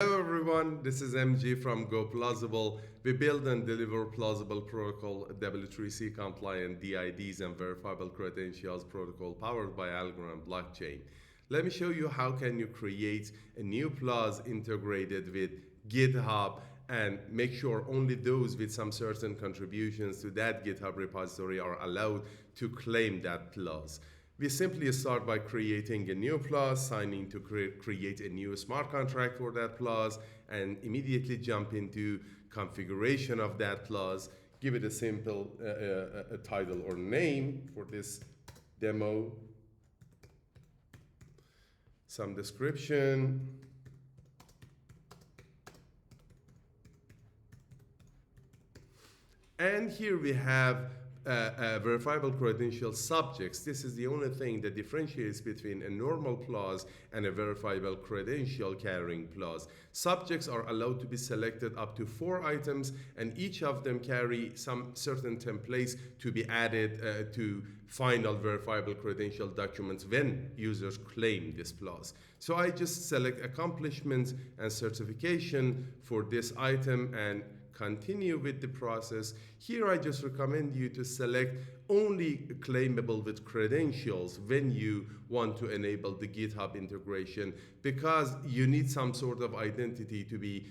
Hello everyone, this is MG from GoPlausible. We build and deliver plausible protocol W3C compliant DIDs and verifiable credentials protocol powered by Algorand blockchain. Let me show you how can you create a new PLAUS integrated with GitHub and make sure only those with some certain contributions to that GitHub repository are allowed to claim that PLAUS. We simply start by creating a new PLAUS, signing to create a new smart contract for that PLAUS, and immediately jump into configuration of that PLAUS. Give it a simple a title or name for this demo, some description, and here we have verifiable credential subjects. This is the only thing that differentiates between a normal PLAUS and a verifiable credential carrying PLAUS. Subjects are allowed to be selected up to 4 items, and each of them carry some certain templates to be added to final verifiable credential documents when users claim this PLAUS. So I just select accomplishments and certification for this item and continue with the process. Here I just recommend you to select only claimable with credentials when you want to enable the GitHub integration, because you need some sort of identity to be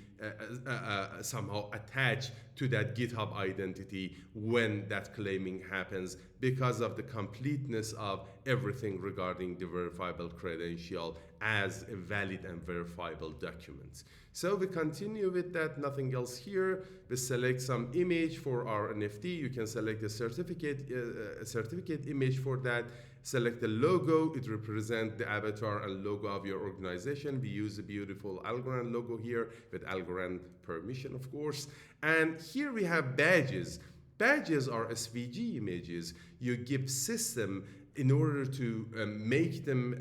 somehow attached to that GitHub identity when that claiming happens, because of the completeness of everything regarding the verifiable credential as a valid and verifiable document. So we continue with that, nothing else here. We select some image for our NFT. You can select a certificate image for that. Select the logo. It represents the avatar and logo of your organization. We use a beautiful Algorand logo here with Algorand permission, of course. And here we have badges. Badges are SVG images. You give system in order to make them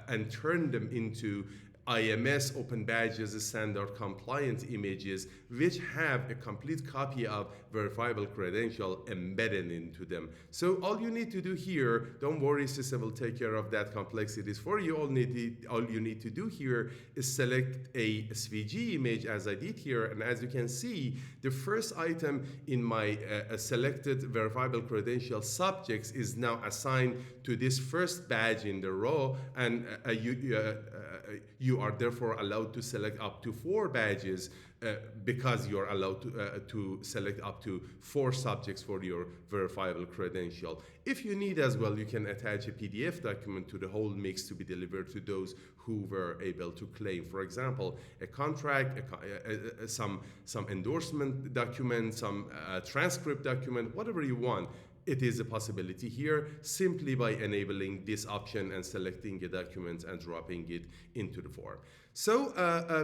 and turn them into IMS open badges, standard compliant images, which have a complete copy of verifiable credential embedded into them. So all you need to do here, don't worry, system will take care of that complexities for you. All you need to do here is select a SVG image as I did here. And as you can see, the first item in my selected verifiable credential subjects is now assigned to this first badge in the row, and you are therefore allowed to select up to 4 badges because you're allowed to select up to 4 subjects for your verifiable credential. If you need as well, you can attach a PDF document to the whole mix to be delivered to those who were able to claim. For example, a contract, some endorsement document, some transcript document, whatever you want. It is a possibility here simply by enabling this option and selecting a document and dropping it into the form. So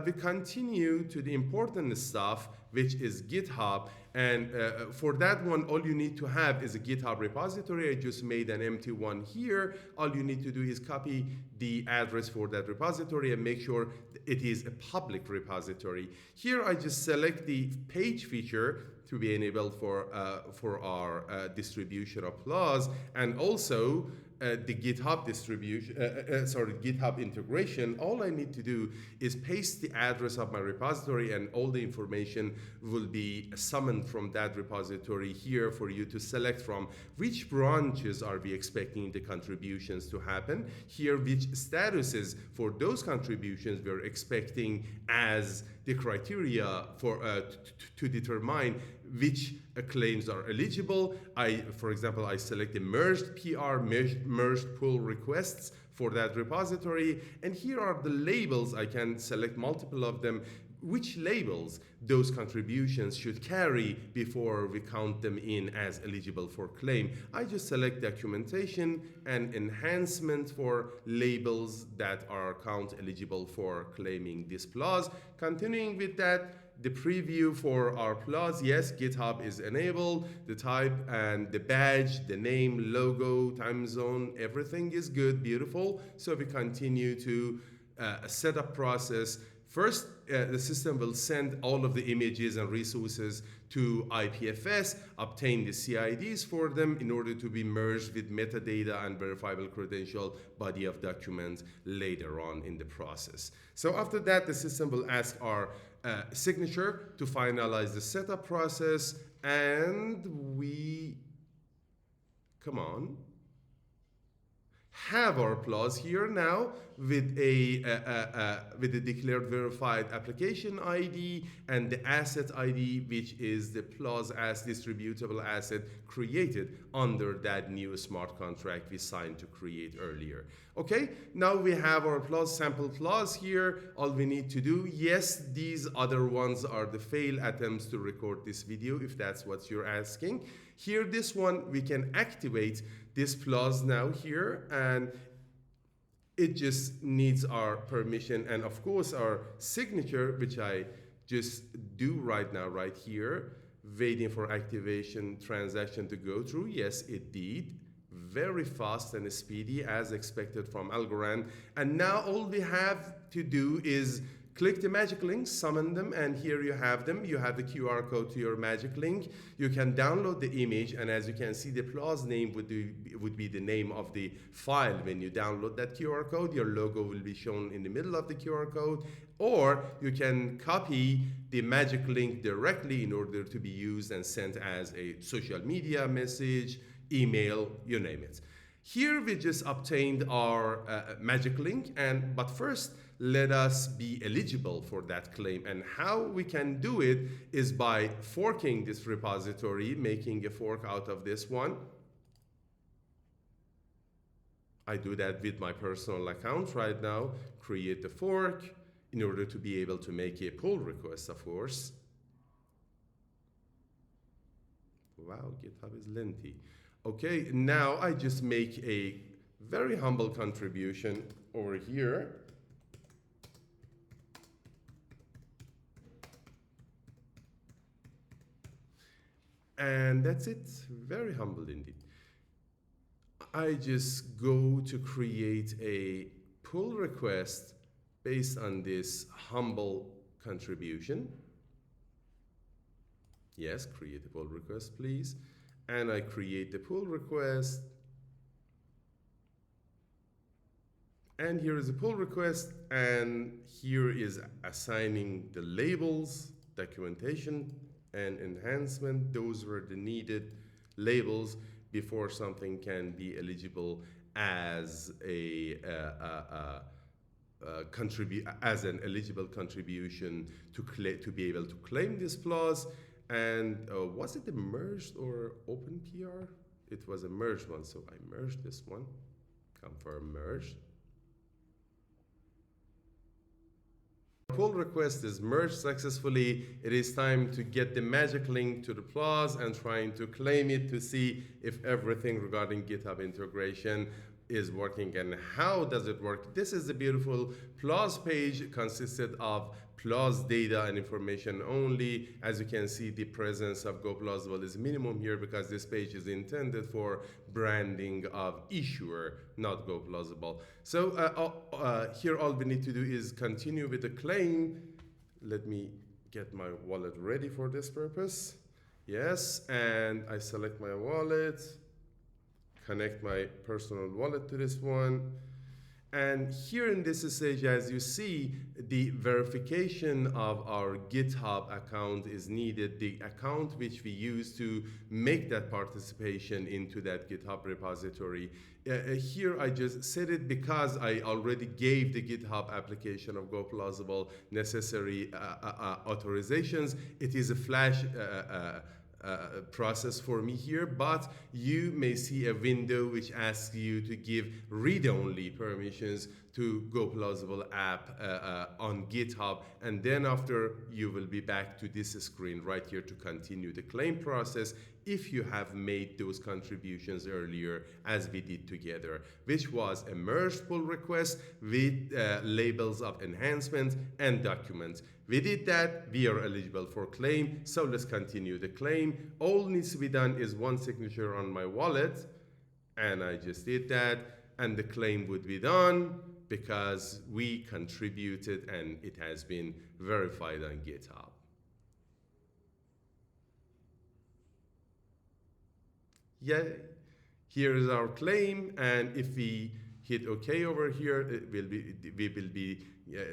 we continue to the important stuff, which is GitHub. And for that one, all you need to have is a GitHub repository. I just made an empty one here. All you need to do is copy the address for that repository and make sure it is a public repository. Here I just select the page feature to be enabled for our distribution of PLAUS, and also the GitHub distribution, GitHub integration. All I need to do is paste the address of my repository, and all the information will be summoned from that repository here for you to select from. Which branches are we expecting the contributions to happen? Here, which statuses for those contributions we're expecting as the criteria for to determine which claims are eligible. For example, I select the merged PR, merged pull requests for that repository. And here are the labels. I can select multiple of them. Which labels those contributions should carry before we count them in as eligible for claim. I just select documentation and enhancement for labels that are count eligible for claiming this PLAUS. Continuing with that, the preview for our PLAUS, yes, GitHub is enabled. The type and the badge, the name, logo, time zone, everything is good, beautiful. So we continue to a setup process. first the system will send all of the images and resources to IPFS, obtain the CIDs for them in order to be merged with metadata and verifiable credential body of documents later on in the process. So after that, the system will ask our signature to finalize the setup process, and we, come on, have our PLAUS here now with a declared verified application ID and the asset ID, which is the PLAUS as distributable asset created under that new smart contract we signed to create earlier. Okay, now we have our PLAUS sample PLAUS here. All we need to do, yes, these other ones are the fail attempts to record this video, if that's what you're asking. Here, this one, we can activate this PLAUS now here, and it just needs our permission and of course our signature, which I just do right now, right here, waiting for activation transaction to go through. Yes, it did. Very fast and speedy as expected from Algorand. And now all we have to do is click the magic links, summon them, and here you have them. You have the QR code to your magic link. You can download the image, and as you can see, the PLAUS name would be the name of the file. When you download that QR code, your logo will be shown in the middle of the QR code, or you can copy the magic link directly in order to be used and sent as a social media message, email, you name it. Here we just obtained our magic link, but first let us be eligible for that claim. And how we can do it is by forking this repository, making a fork out of this one. I do that with my personal account right now, create the fork in order to be able to make a pull request, of course. Wow, GitHub is lengthy. Okay, now I just make a very humble contribution over here. And that's it, very humble indeed. I just go to create a pull request based on this humble contribution. Yes, create a pull request, please. And I create the pull request. And here is a pull request, and here is assigning the labels, documentation, and enhancement. Those were the needed labels before something can be eligible as as an eligible contribution to be able to claim this PLAUS. And was it a merged or open PR? It was a merged one, so I merged this one. Confirm merged. Pull request is merged successfully. It is time to get the magic link to the PLAUS and trying to claim it to see if everything regarding GitHub integration is working and how does it work. This is the beautiful PLAUS page, consisted of PLAUS data and information only. As you can see, the presence of GoPlausible is minimum here because this page is intended for branding of issuer, not GoPlausible. So here all we need to do is continue with the claim. Let me get my wallet ready for this purpose. Yes, and I select my wallet, connect my personal wallet to this one. And here in this stage, as you see, the verification of our GitHub account is needed, the account which we use to make that participation into that GitHub repository. Here I just set it because I already gave the GitHub application of GoPlausible necessary authorizations. It is a Flash process for me here, but you may see a window which asks you to give read-only permissions to GoPlausible app on GitHub, and then after you will be back to this screen right here to continue the claim process if you have made those contributions earlier as we did together, which was a merged pull request with labels of enhancements and documents. We did that, we are eligible for claim, so let's continue the claim. All needs to be done is one signature on my wallet, and I just did that, and the claim would be done. because we contributed and it has been verified on GitHub. Yeah, here is our claim, and if we hit OK over here, we will be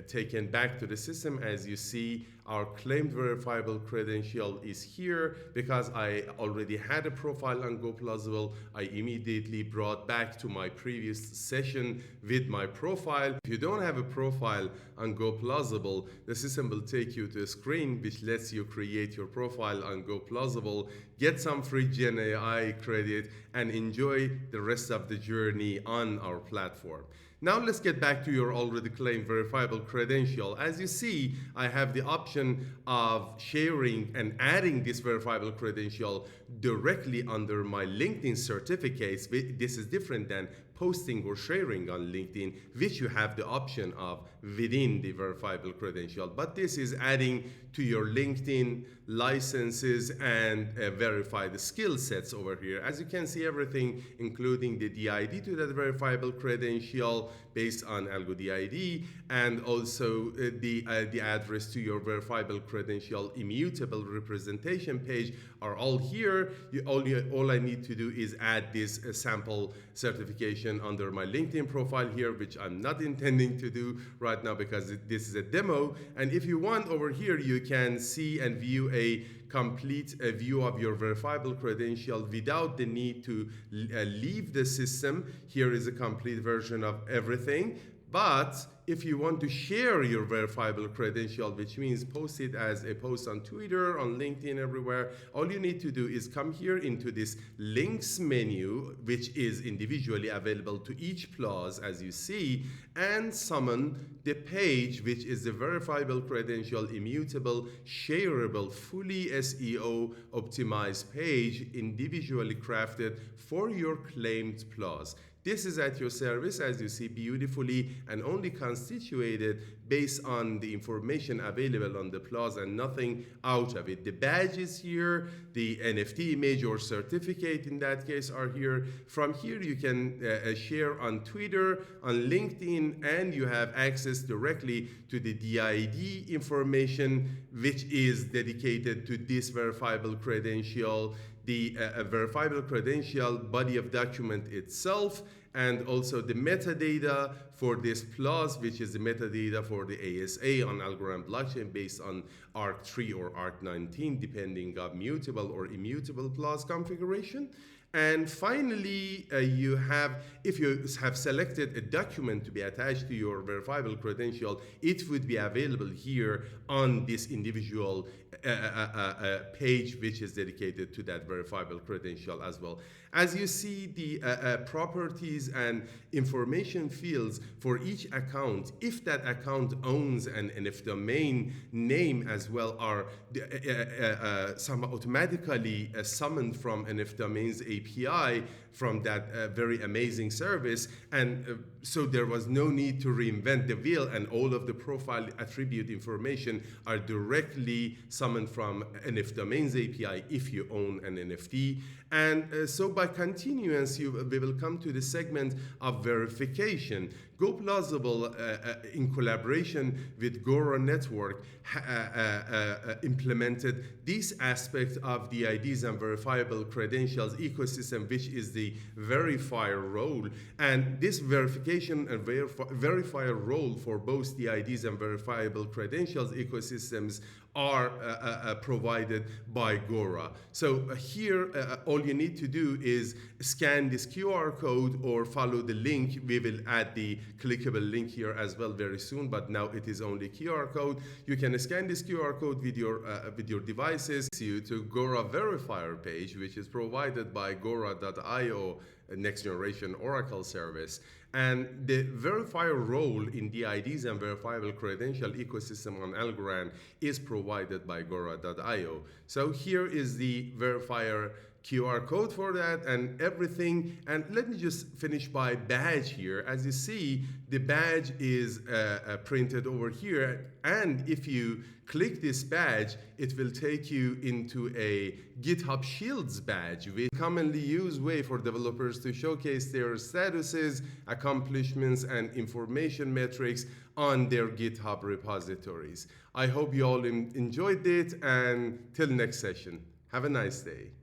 taken back to the system. As you see, our claimed verifiable credential is here. Because I already had a profile on GoPlausible, I immediately brought back to my previous session with my profile. If you don't have a profile on GoPlausible, the system will take you to a screen which lets you create your profile on GoPlausible, get some free Gen AI credit, and enjoy the rest of the journey on our platform. Now let's get back to your already claimed verifiable credential. As you see, I have the option of sharing and adding this verifiable credential directly under my LinkedIn certificates. This is different than posting or sharing on LinkedIn, which you have the option of within the verifiable credential. But this is adding to your LinkedIn licenses and verified skill sets over here. As you can see, everything including the DID to that verifiable credential based on Algo DID, and also the address to your verifiable credential immutable representation page are all here. All I need to do is add this sample certification under my LinkedIn profile here, which I'm not intending to do right now because this is a demo. And if you want, over here you can see and view a complete view of your verifiable credential without the need to leave the system. Here is a complete version of everything. But if you want to share your verifiable credential, which means post it as a post on Twitter, on LinkedIn, everywhere, all you need to do is come here into this links menu, which is individually available to each clause, as you see, and summon the page, which is the verifiable credential, immutable, shareable, fully SEO optimized page, individually crafted for your claimed clause. This is at your service, as you see, beautifully and only constituted based on the information available on the clause and nothing out of it. The badge is here, the NFT image or certificate in that case are here. From here you can share on Twitter, on LinkedIn, and you have access directly to the DID information, which is dedicated to this verifiable credential, the verifiable credential body of document itself, and also the metadata for this clause, which is the metadata for the ASA on Algorand blockchain based on ARC3 or ARC19, depending on mutable or immutable clause configuration. And finally, you have, if you have selected a document to be attached to your verifiable credential, it would be available here on this individual page, which is dedicated to that verifiable credential as well. As you see, the properties and information fields for each account, if that account owns an NF domain name as well, are automatically summoned from NF Domains API from that very amazing service. And so there was no need to reinvent the wheel, and all of the profile attribute information are directly summoned from NF Domains API if you own an NFT. And so by continuance, we will come to the segment of verification. GoPlausible, in collaboration with Gora Network, implemented this aspect of the IDs and verifiable credentials ecosystem, which is the verifier role. And this verification and verifier role for both the IDs and verifiable credentials ecosystems are provided by Gora. So here, all you need to do is scan this QR code or follow the link. We will add the clickable link here as well very soon, but now it is only QR code. You can scan this QR code with your devices to Gora verifier page, which is provided by Gora.io, next generation Oracle service. And the verifier role in the IDs and verifiable credential ecosystem on Algorand is provided by Gora.io. So here is the verifier QR code for that and everything. And let me just finish by badge here. As you see, the badge is printed over here. And if you click this badge, it will take you into a GitHub Shields badge, which is a commonly used way for developers to showcase their statuses, accomplishments, and information metrics on their GitHub repositories. I hope you all enjoyed it, and till next session, have a nice day.